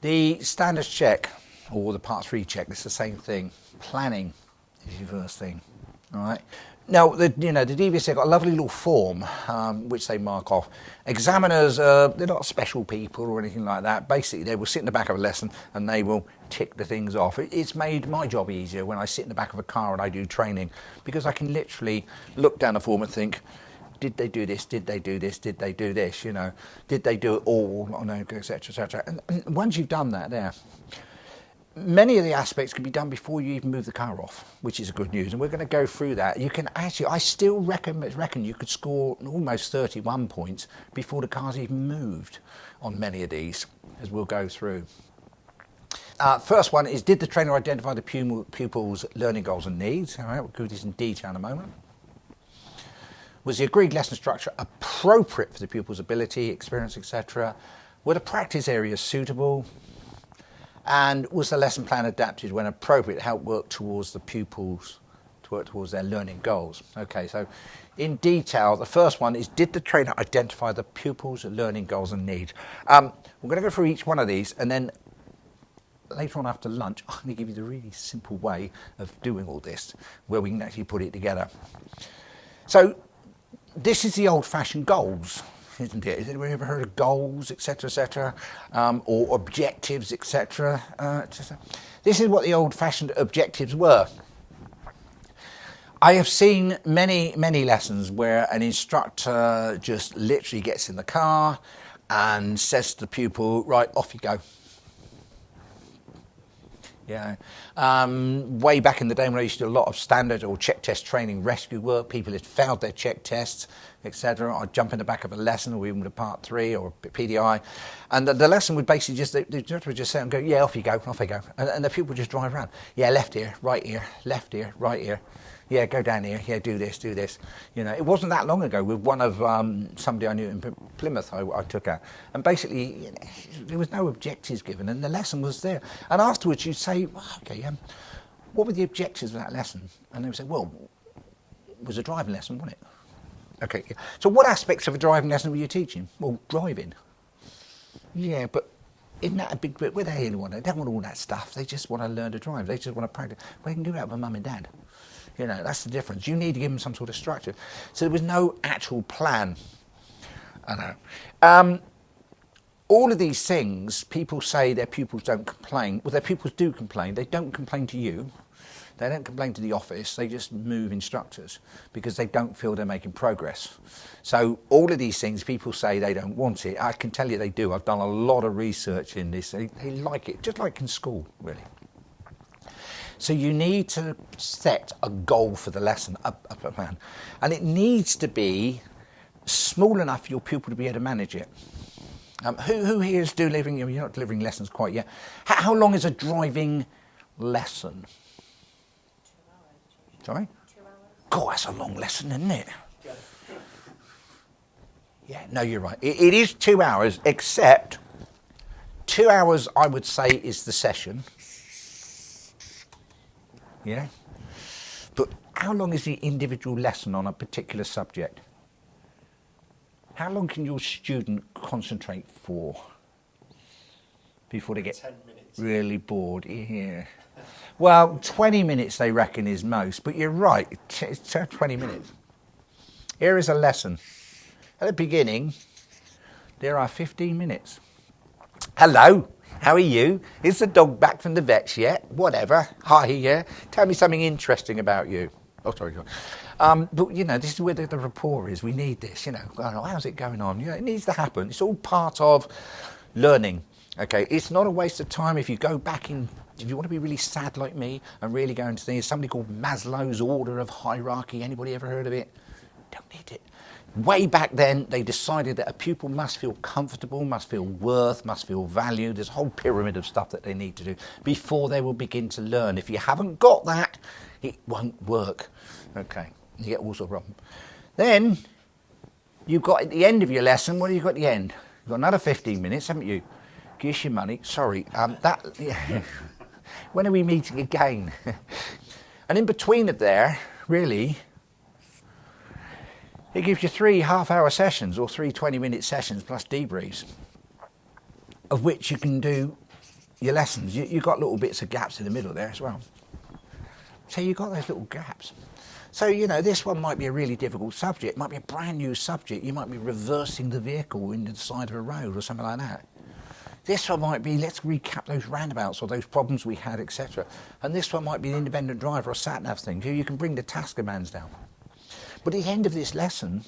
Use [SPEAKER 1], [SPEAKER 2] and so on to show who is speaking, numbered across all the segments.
[SPEAKER 1] The standards check, or the part 3 check, it's the same thing. Planning is your first thing, all right? Now, the DVSA have got a lovely little form which they mark off. Examiners, they're not special people or anything like that. Basically, they will sit in the back of a lesson and they will tick the things off. It's made my job easier when I sit in the back of a car and I do training, because I can literally look down the form and think, did they do this? Did they do this? Did they do this? You know, did they do it all? Oh, no, etc., etc. And once you've done that there, many of the aspects can be done before you even move the car off, which is good news. And we're going to go through that. You can actually, I still reckon you could score almost 31 points before the car's even moved on many of these, as we'll go through. First one is, did the trainer identify the pupil's learning goals and needs? All right, we'll go through this in detail in a moment. Was the agreed lesson structure appropriate for the pupil's ability, experience, etc.? Were the practice areas suitable? And was the lesson plan adapted when appropriate to help work towards the pupils, to work towards their learning goals? Okay, so in detail, the first one is, did the trainer identify the pupil's learning goals and needs? We're going to go through each one of these, and then later on after lunch, I'm going to give you the really simple way of doing all this, where we can actually put it together. So this is the old-fashioned goals, isn't it? Has anyone ever heard of goals, etc., etc., or objectives, etc.? This is what the old-fashioned objectives were. I have seen many, many lessons where an instructor just literally gets in the car and says to the pupil, right, off you go. Yeah. Way back in the day when I used to do a lot of standard or check test training rescue work, people had failed their check tests, etc. I'd jump in the back of a lesson, or even with a part 3 or a PDI, and the lesson would basically just, the instructor would just say and go, yeah, off you go, and the pupil would just drive around. Yeah, left ear, right ear, left ear, right ear. Yeah, go down here. Yeah, do this. You know, it wasn't that long ago with one of somebody I knew in Plymouth I took out. And basically, there was no objectives given, and the lesson was there. And afterwards, you'd say, okay, what were the objectives of that lesson? And they would say, well, it was a driving lesson, wasn't it? Okay, yeah. So what aspects of a driving lesson were you teaching? Well, driving. Yeah, but isn't that a big bit? Where they want? They don't want all that stuff. They just want to learn to drive. They just want to practice. Well, they can do that with mum and dad. You know, that's the difference. You need to give them some sort of structure. So there was no actual plan. I know. All of these things, people say their pupils don't complain. Well, their pupils do complain. They don't complain to you. They don't complain to the office. They just move instructors because they don't feel they're making progress. So all of these things, people say they don't want it. I can tell you they do. I've done a lot of research in this. They like it, just like in school, really. So you need to set a goal for the lesson, a plan. And it needs to be small enough for your pupil to be able to manage it. Who here is delivering, you're not delivering lessons quite yet. How long is a driving lesson? 2 hours. Sorry? 2 hours. God, that's a long lesson, isn't it? Yeah, no, you're right. It is 2 hours, except 2 hours, I would say, is the session. Yeah? But how long is the individual lesson on a particular subject? How long can your student concentrate for before they get
[SPEAKER 2] 10 minutes.
[SPEAKER 1] Really bored? Yeah. Well, 20 minutes they reckon is most, but you're right, it's 20 minutes. Here is a lesson. At the beginning, there are 15 minutes. Hello. How are you? Is the dog back from the vets yet? Whatever. Hi, yeah. Tell me something interesting about you. Oh, sorry. But, you know, this is where the rapport is. We need this, you know. How's it going on? You know, it needs to happen. It's all part of learning, okay? It's not a waste of time if you go back in, if you want to be really sad like me and really go into things, somebody called Maslow's order of hierarchy. Anybody ever heard of it? Don't need it. Way back then, they decided that a pupil must feel comfortable, must feel worth, must feel valued. There's a whole pyramid of stuff that they need to do before they will begin to learn. If you haven't got that, it won't work. Okay, you get all sorts of problems. Then, you've got at the end of your lesson, what have you got at the end? You've got another 15 minutes, haven't you? Give us your money. Sorry, yeah. When are we meeting again? And in between it there, really, it gives you 3 half-hour sessions or 3 20-minute sessions plus debriefs, of which you can do your lessons, you've got little bits of gaps in the middle there as well. So you've got those little gaps. So, you know, this one might be a really difficult subject. It might be a brand new subject. You might be reversing the vehicle into the side of a road or something like that. This one might be, let's recap those roundabouts or those problems we had, etc. And this one might be an independent driver or sat-nav thing. You can bring the task commands down. But at the end of this lesson,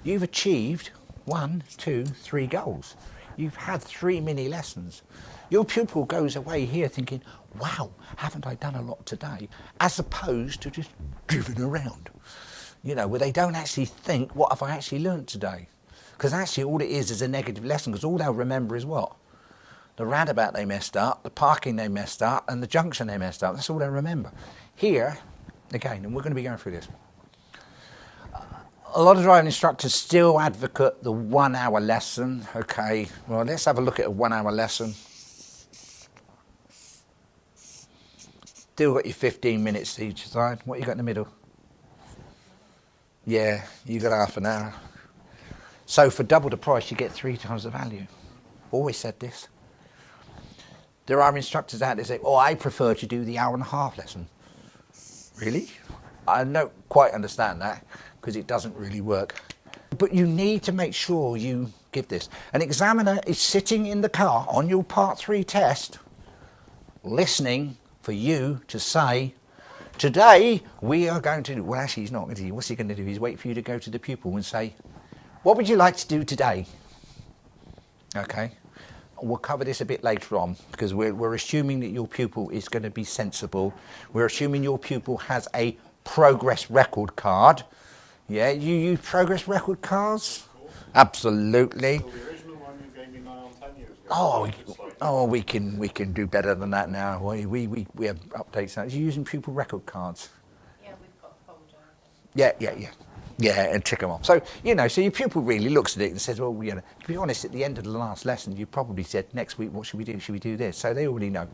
[SPEAKER 1] you've achieved 1, 2, 3 goals. You've had 3 mini lessons. Your pupil goes away here thinking, wow, haven't I done a lot today? As opposed to just driven around, you know, where they don't actually think, what have I actually learnt today? Because actually all it is a negative lesson, because all they'll remember is what? The roundabout they messed up, the parking they messed up, and the junction they messed up. That's all they'll remember. Here, again, and we're going to be going through this, a lot of driving instructors still advocate the 1 hour lesson. Okay, well, let's have a look at a 1 hour lesson. Still got your 15 minutes each side. What you got in the middle? Yeah, you got half an hour. So for double the price, you get 3 times the value. Always said this. There are instructors out there say, oh, I prefer to do the 1.5 hour lesson. Really? I don't quite understand that, because it doesn't really work. But you need to make sure you give this. An examiner is sitting in the car on your Part 3 test, listening for you to say, today we are going to do, well actually he's not going to do, what's he going to do? He's wait for you to go to the pupil and say, what would you like to do today? Okay, we'll cover this a bit later on, because we're assuming that your pupil is going to be sensible. We're assuming your pupil has a progress record card. Yeah, you use progress record cards? Absolutely.
[SPEAKER 2] So the original one you gave me 9 or 10 years ago.
[SPEAKER 1] We can do better than that now. We have updates now. Are you using pupil record cards?
[SPEAKER 3] Yeah, we've got a folder.
[SPEAKER 1] Yeah, and tick them off. So, you know, so your pupil really looks at it and says, well, you know, to be honest, at the end of the last lesson, you probably said, next week, what should we do? Should we do this? So they already know.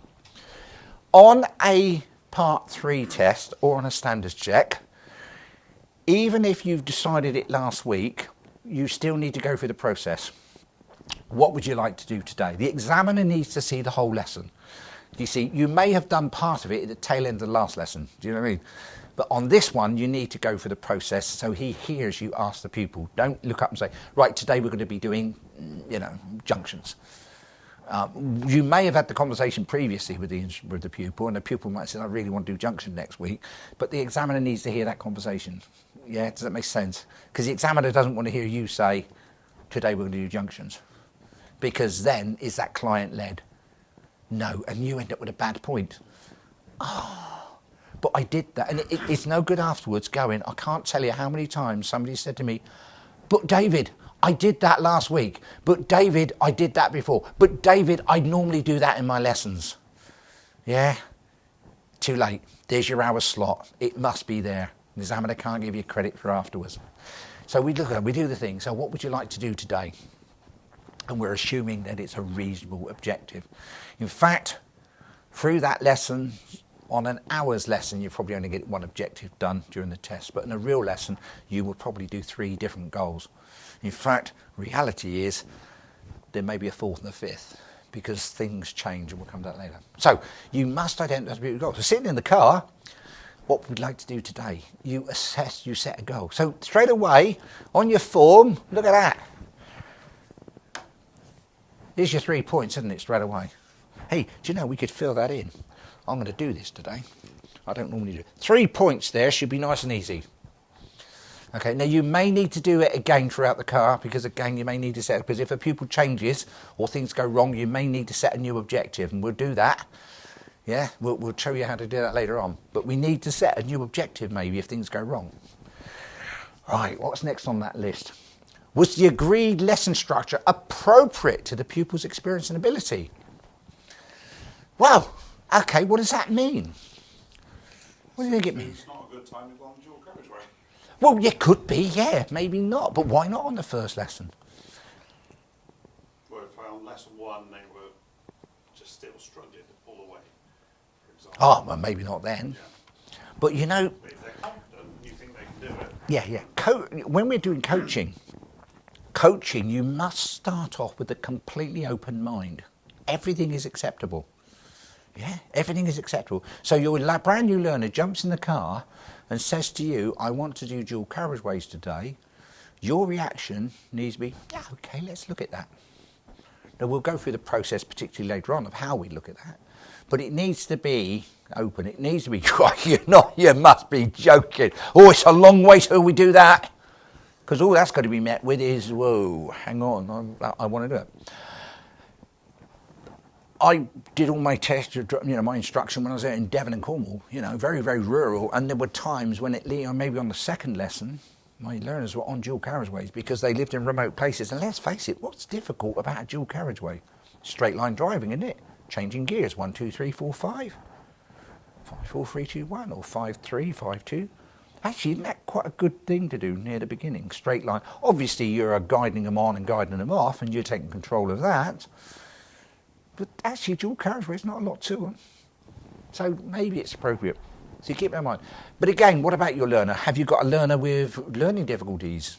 [SPEAKER 1] On a Part 3 test or on a standards check, even if you've decided it last week, you still need to go through the process. What would you like to do today? The examiner needs to see the whole lesson. You see, you may have done part of it at the tail end of the last lesson. Do you know what I mean? But on this one, you need to go for the process so he hears you ask the pupil. Don't look up and say, right, today we're going to be doing, you know, junctions. You may have had the conversation previously with the pupil, and the pupil might say, I really want to do junction next week, but the examiner needs to hear that conversation. Yeah, does that make sense? Because the examiner doesn't want to hear you say, today we're going to do junctions. Because then, is that client-led? No, and you end up with a bad point. Oh, but I did that. And it's no good afterwards going, I can't tell you how many times somebody said to me, but David, I did that last week. But David, I did that before. But David, I normally do that in my lessons. Yeah? Too late. There's your hour slot. It must be there. The examiner can't give you credit for afterwards. So we look at it, we do the thing. So what would you like to do today? And we're assuming that it's a reasonable objective. In fact, through that lesson, on an hour's lesson, you probably only get 1 objective done during the test. But in a real lesson, you will probably do 3 different goals. In fact, reality is there may be a 4th and a 5th, because things change, and we'll come to that later. So you must identify your goals. So sitting in the car, what we'd like to do today, you assess, you set a goal. So straight away, on your form, look at that. Here's your 3 points, isn't it, straight away? Hey, do you know, we could fill that in. I'm going to do this today. I don't normally do it. 3 points there should be nice and easy. Okay, now you may need to do it again throughout the car, because again, you may need to set, because if a pupil changes or things go wrong, you may need to set a new objective, and we'll do that. Yeah, we'll show you how to do that later on. But we need to set a new objective maybe if things go wrong. Right, what's next on that list? Was the agreed lesson structure appropriate to the pupil's experience and ability? Well, okay, what does that mean? What do you think it means?
[SPEAKER 2] It's not a good time to go on the dual carriageway.
[SPEAKER 1] Well, it could be, yeah, maybe not. But why not on the first lesson?
[SPEAKER 2] Well, if on lesson 1 they were just still struggling to pull away, for example.
[SPEAKER 1] Oh, well, maybe not then.
[SPEAKER 2] Yeah.
[SPEAKER 1] But you know...
[SPEAKER 2] But if they're confident, you think they can do it.
[SPEAKER 1] Yeah. When we're doing coaching, you must start off with a completely open mind. Everything is acceptable. Yeah, everything is acceptable. So your brand new learner jumps in the car and says to you, I want to do dual carriageways today. Your reaction needs to be, yeah, okay, let's look at that. Now, we'll go through the process, particularly later on, of how we look at that. But it needs to be open. It needs to be, you must be joking. Oh, it's a long way till we do that. Because all that's got to be met with is, whoa, hang on, I want to do it. I did all my tests, my instruction when I was out in Devon and Cornwall, very, very rural. And there were times when maybe on the second lesson, my learners were on dual carriageways because they lived in remote places. And let's face it, what's difficult about a dual carriageway? Straight line driving, isn't it? Changing gears, 1, 2, 3, 4, 5. 5, 4, 3, 2, 1, or 5, 3, 5, 2. Actually, isn't that quite a good thing to do near the beginning? Straight line. Obviously, you're guiding them on and guiding them off, and you're taking control of that. But actually, dual carriageway is not a lot to them. So maybe it's appropriate. So you keep that in mind. But again, what about your learner? Have you got a learner with learning difficulties?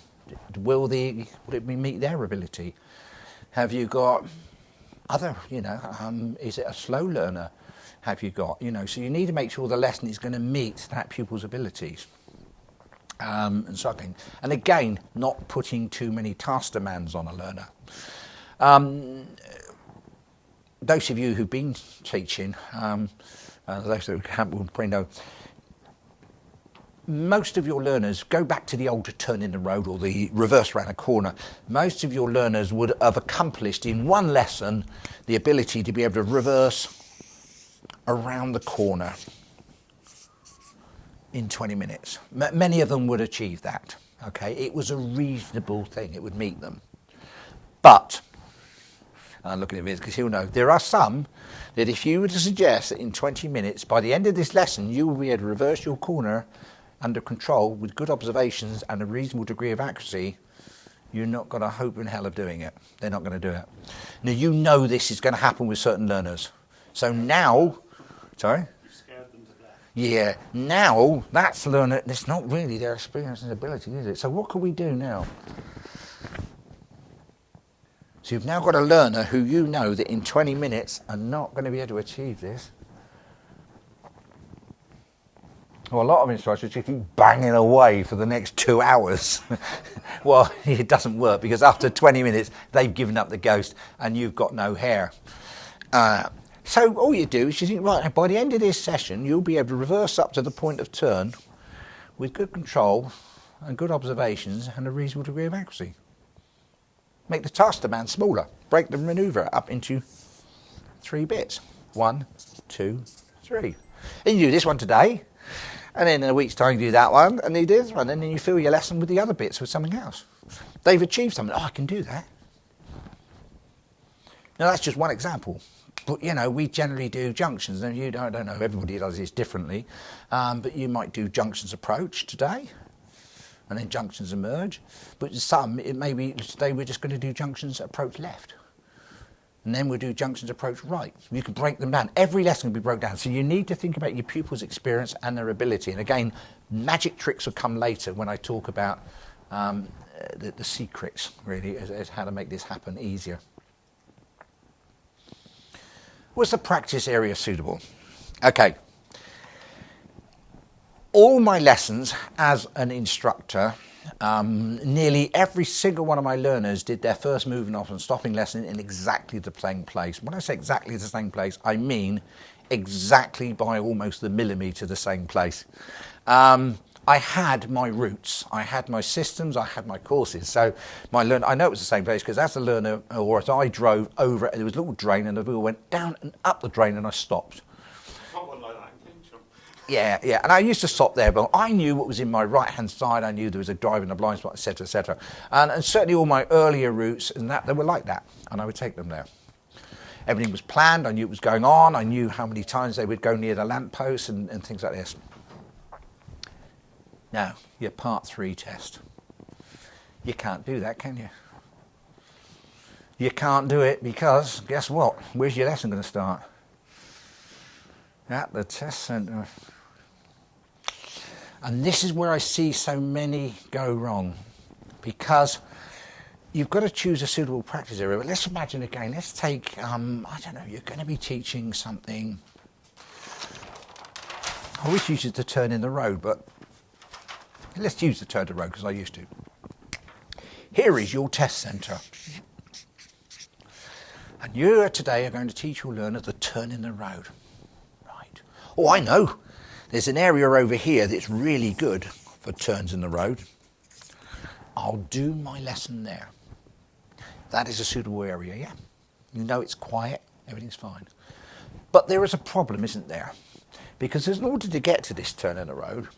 [SPEAKER 1] Will it meet their ability? Have you got other, is it a slow learner? Have you got, so you need to make sure the lesson is going to meet that pupil's abilities. And so on. And again, not putting too many task demands on a learner. Those of you who've been teaching, those who haven't will probably know, most of your learners, go back to the old turn in the road or the reverse round a corner, most of your learners would have accomplished in one lesson the ability to be able to reverse around the corner in 20 minutes. Many of them would achieve that. Okay, it was a reasonable thing, it would meet them. But, I'm looking at Vince because he'll know, there are some that if you were to suggest that in 20 minutes, by the end of this lesson, you will be able to reverse your corner under control with good observations and a reasonable degree of accuracy, you're not got a hope in hell of doing it. They're not going to do it. Now, this is going to happen with certain learners. So now, sorry?
[SPEAKER 2] You've scared them to death.
[SPEAKER 1] Yeah, now that's learner, it's not really their experience and ability, is it? So what can we do now? So you've now got a learner who you know that in 20 minutes are not going to be able to achieve this. Well, a lot of instructors just keep banging away for the next 2 hours. Well, it doesn't work because after 20 minutes, they've given up the ghost and you've got no hair. So all you do is you think, right, by the end of this session, you'll be able to reverse up to the point of turn with good control and good observations and a reasonable degree of accuracy. Make the task demand smaller. Break the manoeuvre up into 3 bits. 1, 2, 3. And you do this one today. And then in a week's time you do that one, and you do this one, and then you fill your lesson with the other bits with something else. They've achieved something. Oh, I can do that. Now that's just one example. But, we generally do junctions, and I don't know, everybody does this differently, but you might do junctions approach today, and then junctions emerge. But some, it may be today we're just going to do junctions approach left. And then we'll do junctions approach right. You can break them down. Every lesson will be broken down. So you need to think about your pupils' experience and their ability. And again, magic tricks will come later when I talk about the secrets, really, as how to make this happen easier. Was the practice area suitable? Okay. All my lessons as an instructor, nearly every single one of my learners did their first moving off and stopping lesson in exactly the same place. When I say exactly the same place, I mean exactly by almost the millimetre the same place. I had my routes, I had my systems, I had my courses. So my learner, I know it was the same place because as a learner, or as I drove over it, there was a little drain and the wheel went down and up the drain and I stopped.
[SPEAKER 2] Someone like that in Kinsham.
[SPEAKER 1] Yeah, and I used to stop there, but I knew what was in my right-hand side. I knew there was a drive in a blind spot, etc., etc. And certainly all my earlier routes and that, they were like that, and I would take them there. Everything was planned. I knew what was going on. I knew how many times they would go near the lamppost and things like this. Now, your Part 3 test. You can't do that, can you? You can't do it because, guess what? Where's your lesson going to start? At the test centre. And this is where I see so many go wrong, because you've got to choose a suitable practice area. But let's imagine again, let's take, I don't know, you're going to be teaching something I wish you used to turn in the road, but let's use the turn to road because I used to. Here is your test centre. And you today are going to teach your learner the turn in the road. Right. Oh, I know. There's an area over here that's really good for turns in the road. I'll do my lesson there. That is a suitable area, yeah? You know it's quiet, everything's fine. But there is a problem, isn't there? Because in order to get to this turn in the road,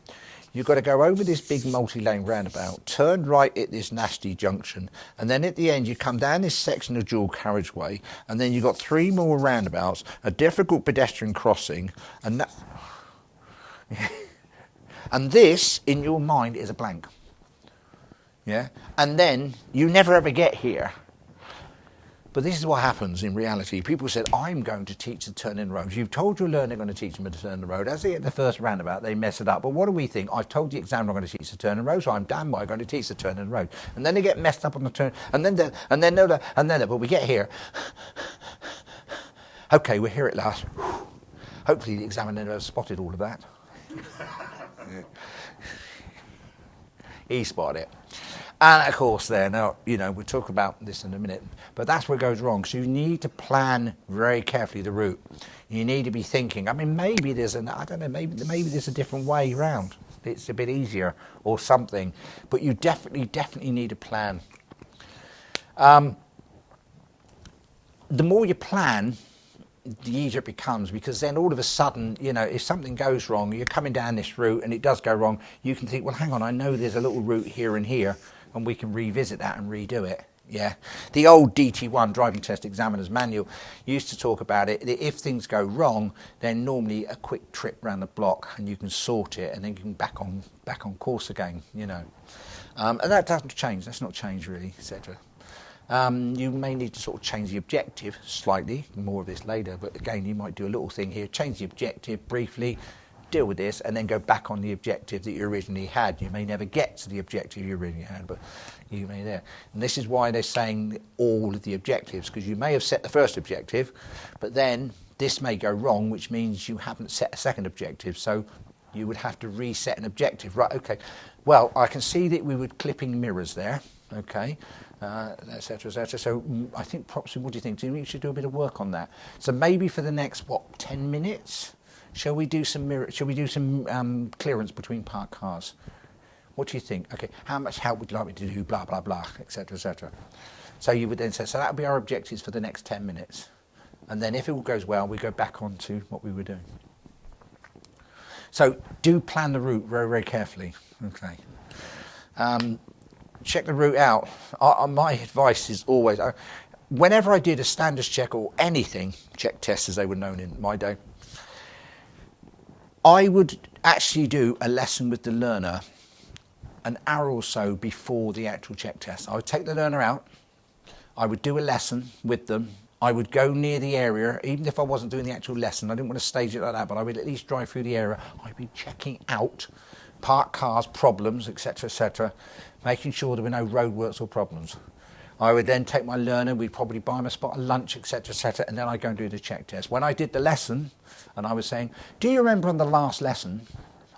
[SPEAKER 1] you've got to go over this big multi-lane roundabout, turn right at this nasty junction, and then at the end you come down this section of dual carriageway, and then you've got 3 more roundabouts, a difficult pedestrian crossing, and that... and this, in your mind, is a blank. Yeah? And then you never ever get here. But this is what happens in reality. People said, I'm going to teach the turn in roads. You've told your learner going to teach them to turn the road. As they get the first roundabout, they mess it up. But what do we think? I've told the examiner I'm going to teach the turn in road, so I'm damn well going to teach the turn in road. And then they get messed up on the turn, but we get here. Okay, we're here at last. Hopefully the examiner has spotted all of that. He spotted it. And of course now, we'll talk about this in a minute, but that's where it goes wrong. So you need to plan very carefully the route. You need to be thinking, maybe there's maybe there's a different way around. It's a bit easier or something, but you definitely need a plan. The more you plan, the easier it becomes, because then all of a sudden, if something goes wrong, you're coming down this route and it does go wrong, you can think, well, hang on, I know there's a little route here and here, and we can revisit that and redo it. Yeah, the old DT1 driving test examiner's manual used to talk about it. If things go wrong, then normally a quick trip around the block and you can sort it, and then you can back on course again. And that doesn't change. That's not change really, etc. You may need to sort of change the objective slightly. More of this later, but again, you might do a little thing here. Change the objective briefly. Deal with this and then go back on the objective that you originally had. You may never get to the objective you originally had, but you may there. And this is why they're saying all of the objectives, because you may have set the first objective, but then this may go wrong, which means you haven't set a second objective, so you would have to reset an objective. Right, okay. Well, I can see that we were clipping mirrors there, okay, etc., etc. So I think, what do you think? Do you think we should do a bit of work on that? So maybe for the next, 10 minutes? Shall we do some clearance between parked cars? What do you think? Okay, how much help would you like me to do? Blah, blah, blah, etc., etc. So you would then say, so that would be our objectives for the next 10 minutes. And then if it all goes well, we go back on to what we were doing. So do plan the route very, very carefully. Okay. Check the route out. My advice is always, whenever I did a standards check or anything, check tests as they were known in my day, I would actually do a lesson with the learner an hour or so before the actual check test. I would take the learner out, I would do a lesson with them, I would go near the area, even if I wasn't doing the actual lesson, I didn't want to stage it like that, but I would at least drive through the area. I'd be checking out parked cars, problems, etc., making sure there were no roadworks or problems. I would then take my learner, we'd probably buy him a spot of lunch, etc., and then I'd go and do the check test. When I did the lesson, and I was saying, do you remember on the last lesson,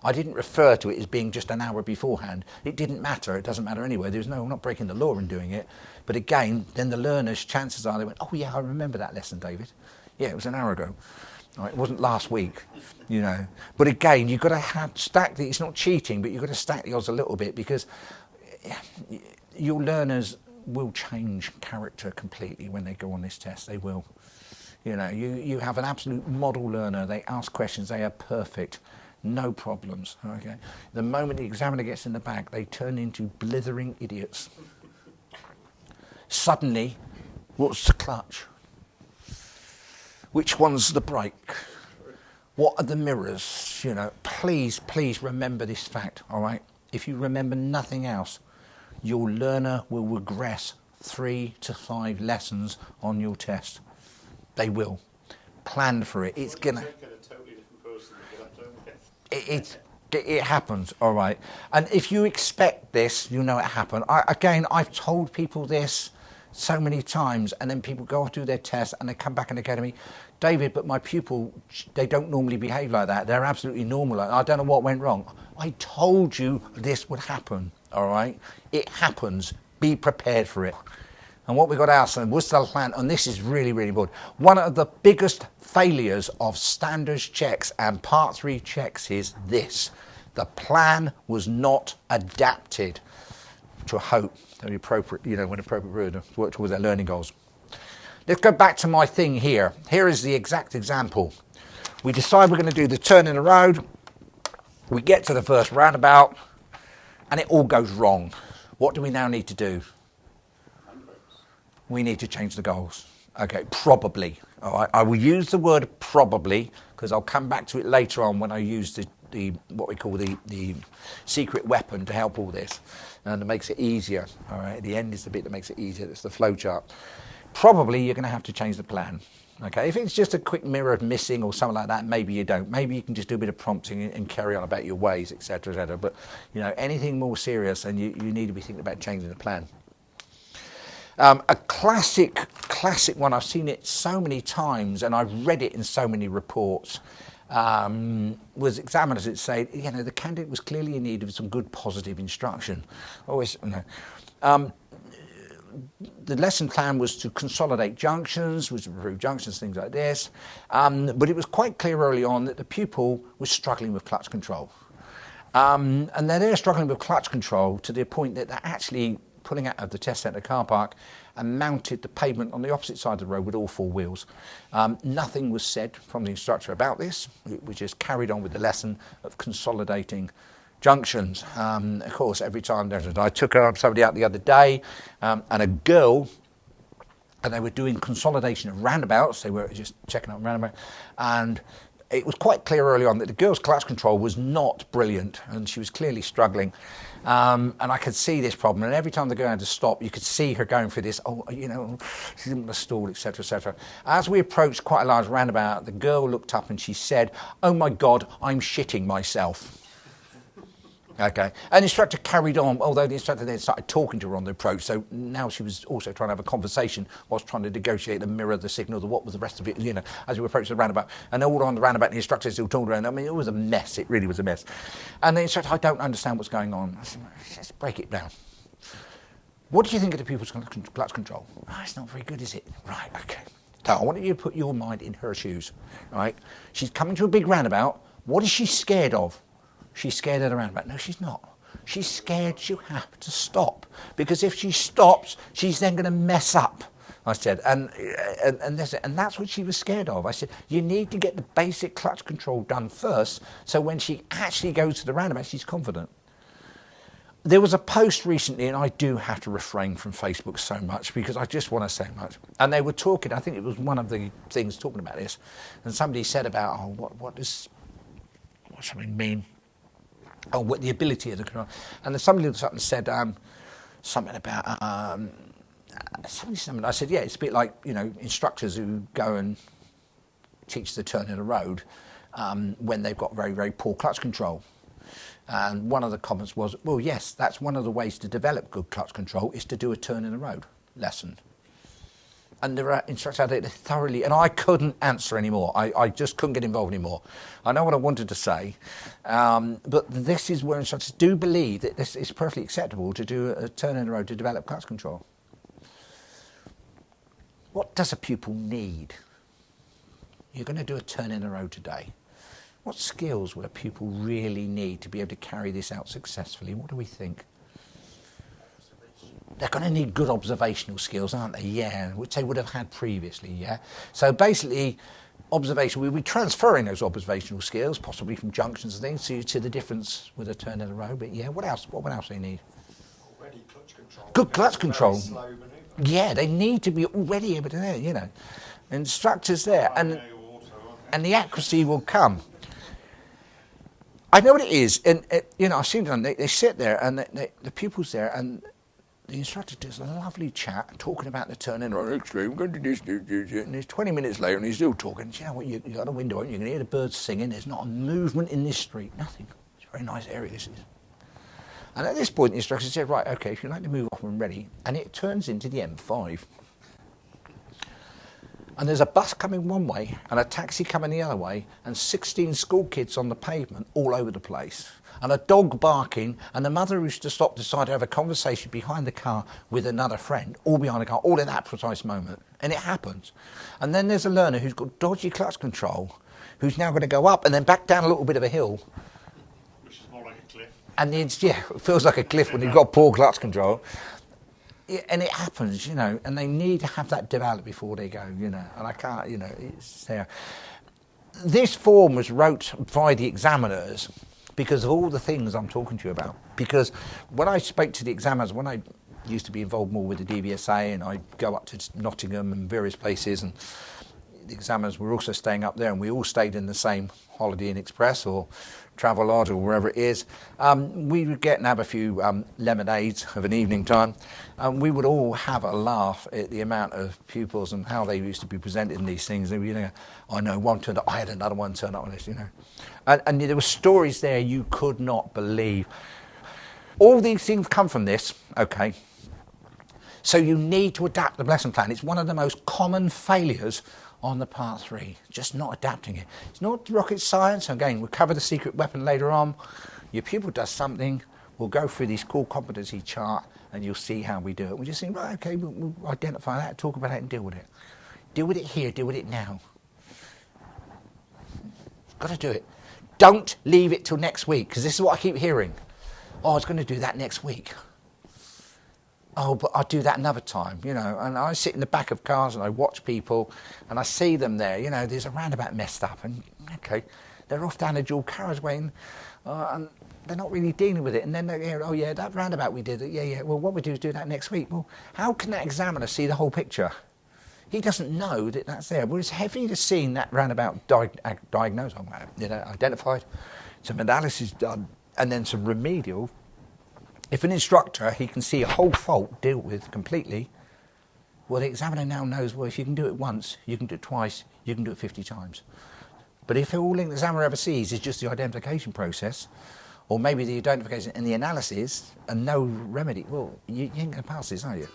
[SPEAKER 1] I didn't refer to it as being just an hour beforehand. It didn't matter, it doesn't matter anyway. I'm not breaking the law in doing it. But again, then the learners, chances are they went, oh yeah, I remember that lesson, David. Yeah, it was an hour ago. Right, it wasn't last week, But again, you've got to stack it's not cheating, but you've got to stack the odds a little bit, because your learners will change character completely when they go on this test. They will. You have an absolute model learner. They ask questions. They are perfect. No problems. Okay. The moment the examiner gets in the bag, they turn into blithering idiots. Suddenly, what's the clutch? Which one's the brake? What are the mirrors? Please remember this fact, all right? If you remember nothing else, your learner will regress 3 to 5 lessons on your test. They will. Plan for it. It's gonna. It happens, all right. And if you expect this, you know it happened. I've told people this so many times, and then people go off do their tests and they come back and they go to me, David, but my pupil, they don't normally behave like that. They're absolutely normal. I don't know what went wrong. I told you this would happen, all right? It happens. Be prepared for it. And what we got to ask them, was the plan, and this is really, really important. One of the biggest failures of standards checks and Part 3 checks is this. The plan was not adapted to hope the appropriate, when appropriate to work towards their learning goals. Let's go back to my thing here. Here is the exact example. We decide we're going to do the turn in the road. We get to the first roundabout, and it all goes wrong. What do we now need to do? We need to change the goals. Okay, probably. All right, I will use the word probably because I'll come back to it later on when I use the what we call the secret weapon to help all this, and it makes it easier. All right, the end is the bit that makes it easier. It's the flow chart. Probably you're going to have to change the plan. Okay, if it's just a quick mirror missing or something like that, maybe you don't. Maybe you can just do a bit of prompting and carry on about your ways, etc., etc. But anything more serious, and you need to be thinking about changing the plan. A classic one, I've seen it so many times and I've read it in so many reports, was examiners that say, the candidate was clearly in need of some good positive instruction. The lesson plan was to consolidate junctions, was to improve junctions, things like this. But it was quite clear early on that the pupil was struggling with clutch control. And they're struggling with clutch control to the point that they're actually pulling out of the test centre car park and mounted the pavement on the opposite side of the road with all four wheels. Nothing was said from the instructor about this. We just carried on with the lesson of consolidating junctions. Of course, every time I took somebody out the other day and a girl, and they were doing consolidation of roundabouts. They were just checking out roundabouts, and it was quite clear early on that the girl's clutch control was not brilliant, and she was clearly struggling. And I could see this problem, and every time the girl had to stop, you could see her going through this, she didn't want to stall, etc., etc. As we approached quite a large roundabout, the girl looked up and she said, "Oh my God, I'm shitting myself." Okay, and the instructor carried on, although the instructor then started talking to her on the approach, so now she was also trying to have a conversation whilst trying to negotiate and mirror the signal of what was the rest of it, as we approached the roundabout. And all on the roundabout, the instructor still talking around. I mean, it was a mess, it really was a mess. And the instructor, "I don't understand what's going on." I said, "Let's break it down. What do you think of the pupil's clutch control?" "Oh, it's not very good, is it?" "Right, okay. So I want you to put your mind in her shoes, right? She's coming to a big roundabout. What is she scared of?" "She's scared of the roundabout." "No, she's not. She's scared she'll have to stop. Because if she stops, she's then going to mess up," I said. And that's what she was scared of. I said, you need to get the basic clutch control done first, so when she actually goes to the roundabout, she's confident. There was a post recently, and I do have to refrain from Facebook so much because I just want to say much. And they were talking, I think it was one of the things talking about this, and somebody said about, what does something mean? What the ability of the control. And then somebody looked up and said something about something. I said, yeah, it's a bit like instructors who go and teach the turn in the road when they've got very, very poor clutch control. And one of the comments was, well, yes, that's one of the ways to develop good clutch control is to do a turn in the road lesson. And there are instructors out there thoroughly, and I couldn't answer anymore. I just couldn't get involved anymore. I know what I wanted to say, but this is where instructors do believe that this is perfectly acceptable to do a turn in the road to develop clutch control. What does a pupil need? You're going to do a turn in the road today. What skills will a pupil really need to be able to carry this out successfully? What do we think? They're going to need good observational skills, aren't they? Yeah, which they would have had previously, yeah? So basically, observation, we'll be transferring those observational skills, possibly from junctions and things, to the difference with a turn in the road. But yeah, what else do they need?
[SPEAKER 2] Already clutch control.
[SPEAKER 1] Good clutch control.
[SPEAKER 2] Slow maneuver.
[SPEAKER 1] Yeah, they need to be already able to, Instructors there, and the accuracy will come. I know what it is, and I've seen them. They sit there, and the pupils there, and the instructor does a lovely chat, talking about the turn in the road. We're going to do this, and it's 20 minutes later, and he's still talking. You know what? You got a window open. You can hear the birds singing. There's not a movement in this street. Nothing. It's a very nice area. This is. And at this point, the instructor said, right, okay, if you'd like to move off when ready, and it turns into the M5. And there's a bus coming one way and a taxi coming the other way and 16 school kids on the pavement all over the place. And a dog barking and the mother who's to stop decide to have a conversation behind the car with another friend, all behind the car, all in that precise moment. And it happens. And then there's a learner who's got dodgy clutch control, who's now going to go up and then back down a little bit of a hill.
[SPEAKER 2] Which is more like a cliff.
[SPEAKER 1] And it feels like a cliff when you've got poor clutch control. And it happens, you know, and they need to have that developed before they go, you know, and I can't, you know, it's there. This form was wrote by the examiners because of all the things I'm talking to you about. Because when I spoke to the examiners, when I used to be involved more with the DVSA and I'd go up to Nottingham and various places, and the examiners were also staying up there, and we all stayed in the same Holiday Inn Express or Travelodge or wherever it is. We would get and have a few lemonades of an evening time, and we would all have a laugh at the amount of pupils and how they used to be presented in these things. And, you know, I know one turned up, I had another one turn up on this, you know. And there were stories there you could not believe. All these things come from this, okay. So you need to adapt the lesson plan. It's one of the most common failures on the Part 3, just not adapting it. It's not rocket science. Again, we'll cover the secret weapon later on. Your pupil does something, we'll go through this core competency chart and you'll see how we do it. We just think, right, okay, we'll identify that, talk about it and deal with it. Deal with it here, deal with it now. Got to do it. Don't leave it till next week, because this is what I keep hearing. Oh, I was going to do that next week. Oh, but I'll do that another time, you know. And I sit in the back of cars and I watch people and I see them there, you know, there's a roundabout messed up and, okay, they're off down a dual carriageway and they're not really dealing with it. And then they hear, oh yeah, that roundabout we did, yeah, well, what we do is do that next week. Well, how can that examiner see the whole picture? He doesn't know that that's there. Well, it's heavy to see that roundabout diagnosed, you know, identified, some analysis done, and then some remedial. If an instructor, he can see a whole fault dealt with completely, well, the examiner now knows, well, if you can do it once, you can do it twice, you can do it 50 times. But if all the examiner ever sees is just the identification process, or maybe the identification and the analysis and no remedy, well, you ain't going to pass this, are you?